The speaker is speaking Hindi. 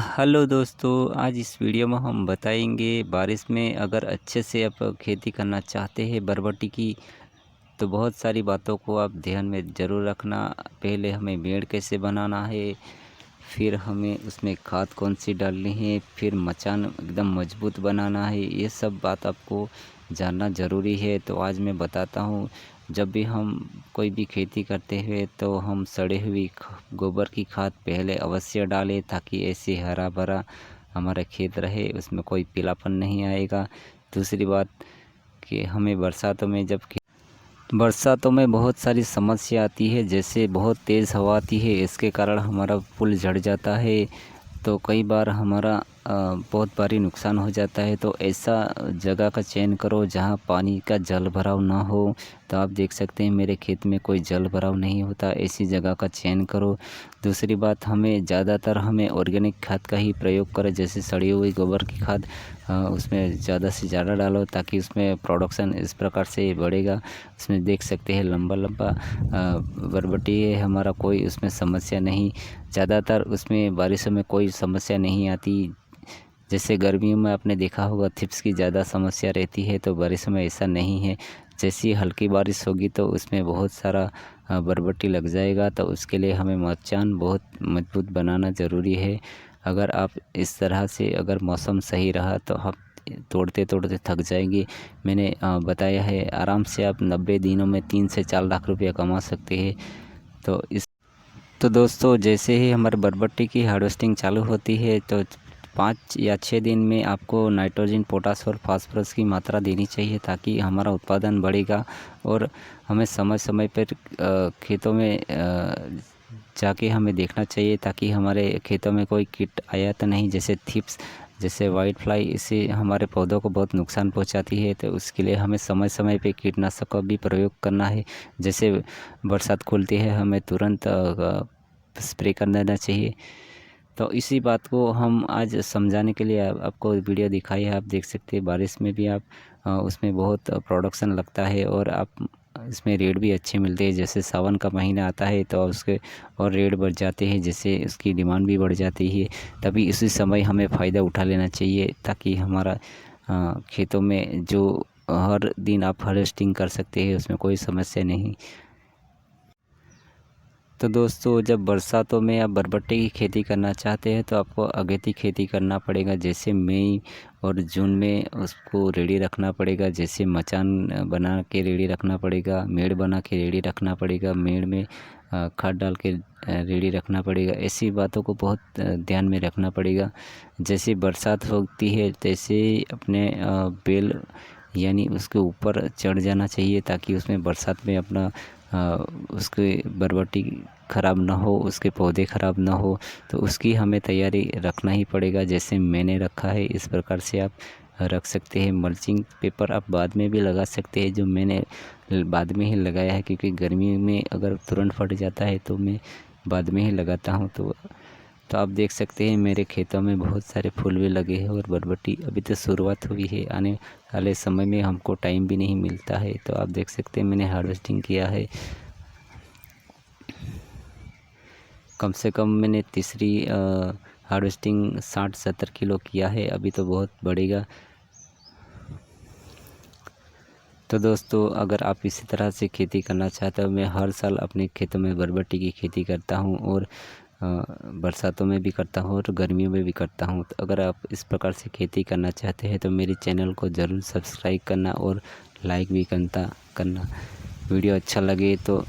हेलो दोस्तों, आज इस वीडियो में हम बताएंगे बारिश में अगर अच्छे से आप खेती करना चाहते हैं बरबटी की, तो बहुत सारी बातों को आप ध्यान में ज़रूर रखना। पहले हमें मेड़ कैसे बनाना है, फिर हमें उसमें खाद कौन सी डालनी है, फिर मचान एकदम मजबूत बनाना है। ये सब बात आपको जानना ज़रूरी है। तो आज मैं बताता हूँ। जब भी हम कोई भी खेती करते हुए तो हम सड़े हुई गोबर की खाद पहले अवश्य डालें, ताकि ऐसे हरा भरा हमारा खेत रहे, उसमें कोई पीलापन नहीं आएगा। दूसरी बात कि हमें बरसातों में बहुत सारी समस्या आती है, जैसे बहुत तेज़ हवा आती है, इसके कारण हमारा पुल झड़ जाता है। तो कई बार हमारा बहुत भारी नुकसान हो जाता है। तो ऐसा जगह का चयन करो जहाँ पानी का जल भराव ना हो। तो आप देख सकते हैं मेरे खेत में कोई जल भराव नहीं होता, ऐसी जगह का चयन करो। दूसरी बात, हमें ऑर्गेनिक खाद का ही प्रयोग करें, जैसे सड़ी हुई गोबर की खाद उसमें ज़्यादा से ज़्यादा डालो, ताकि उसमें प्रोडक्शन इस प्रकार से बढ़ेगा। उसमें देख सकते हैं लंबा लंबा बरबटी है हमारा, कोई उसमें समस्या नहीं। ज़्यादातर उसमें बारिशों में कोई समस्या नहीं आती। जैसे गर्मियों में आपने देखा होगा थ्रिप्स की ज़्यादा समस्या रहती है, तो बारिशों में ऐसा नहीं है। जैसी हल्की बारिश होगी तो उसमें बहुत सारा बरबटी लग जाएगा। तो उसके लिए हमें मचान बहुत मजबूत बनाना ज़रूरी है। अगर आप इस तरह से अगर मौसम सही रहा तो आप तोड़ते तोड़ते थक जाएंगे। मैंने बताया है, आराम से आप 90 दिनों में 3 से 4 लाख रुपया कमा सकते हैं। तो दोस्तों, जैसे ही हमारे बरबट्टी की हार्वेस्टिंग चालू होती है तो 5 या 6 दिन में आपको नाइट्रोजन, पोटास और फास्फोरस की मात्रा देनी चाहिए, ताकि हमारा उत्पादन बढ़ेगा। और हमें समय समय पर खेतों में जाके हमें देखना चाहिए, ताकि हमारे खेतों में कोई कीट आया तो नहीं, जैसे थ्रिप्स, जैसे वाइट फ्लाई, इससे हमारे पौधों को बहुत नुकसान पहुंचाती है। तो उसके लिए हमें समय समय पे कीटनाशक का भी प्रयोग करना है। जैसे बरसात खुलती है, हमें तुरंत स्प्रे कर देना चाहिए। तो इसी बात को हम आज समझाने के लिए आपको वीडियो दिखाई है। आप देख सकते हैं बारिश में भी आप उसमें बहुत प्रोडक्शन लगता है, और आप इसमें रेट भी अच्छे मिलते हैं। जैसे सावन का महीना आता है तो उसके और रेट बढ़ जाते हैं, जैसे उसकी डिमांड भी बढ़ जाती है। तभी इसी समय हमें फ़ायदा उठा लेना चाहिए, ताकि हमारा खेतों में जो हर दिन आप हार्वेस्टिंग कर सकते हैं, उसमें कोई समस्या नहीं। तो दोस्तों, जब बरसातों में आप बरबट्टे की खेती करना चाहते हैं तो आपको अगेती खेती करना पड़ेगा। जैसे मई और जून में उसको रेडी रखना पड़ेगा। जैसे मचान बना के रेडी रखना पड़ेगा, मेड़ बना के रेडी रखना पड़ेगा, मेड़ में खाद डाल के रेडी रखना पड़ेगा। ऐसी बातों को बहुत ध्यान में रखना पड़ेगा। जैसे बरसात होती है तैसे अपने बेल यानी उसके ऊपर चढ़ जाना चाहिए, ताकि उसमें बरसात में अपना उसके बरबटी ख़राब ना हो, उसके पौधे ख़राब ना हो। तो उसकी हमें तैयारी रखना ही पड़ेगा, जैसे मैंने रखा है। इस प्रकार से आप रख सकते हैं। मल्चिंग पेपर आप बाद में भी लगा सकते हैं, जो मैंने बाद में ही लगाया है, क्योंकि गर्मी में अगर तुरंत फट जाता है तो मैं बाद में ही लगाता हूँ। तो आप देख सकते हैं मेरे खेतों में बहुत सारे फूल भी लगे हैं, और बरबटी अभी तो शुरुआत हुई है। आने वाले समय में हमको टाइम भी नहीं मिलता है। तो आप देख सकते हैं मैंने हार्वेस्टिंग किया है। कम से कम मैंने तीसरी हार्वेस्टिंग 60-70 किलो किया है। अभी तो बहुत बढ़ेगा। तो दोस्तों, अगर आप इसी तरह से खेती करना चाहते हो, मैं हर साल अपने खेतों में बरबटी की खेती करता हूँ, और बरसातों में भी करता हूँ और गर्मियों में भी करता हूँ। तो अगर आप इस प्रकार से खेती करना चाहते हैं तो मेरे चैनल को ज़रूर सब्सक्राइब करना और लाइक भी करना। वीडियो अच्छा लगे तो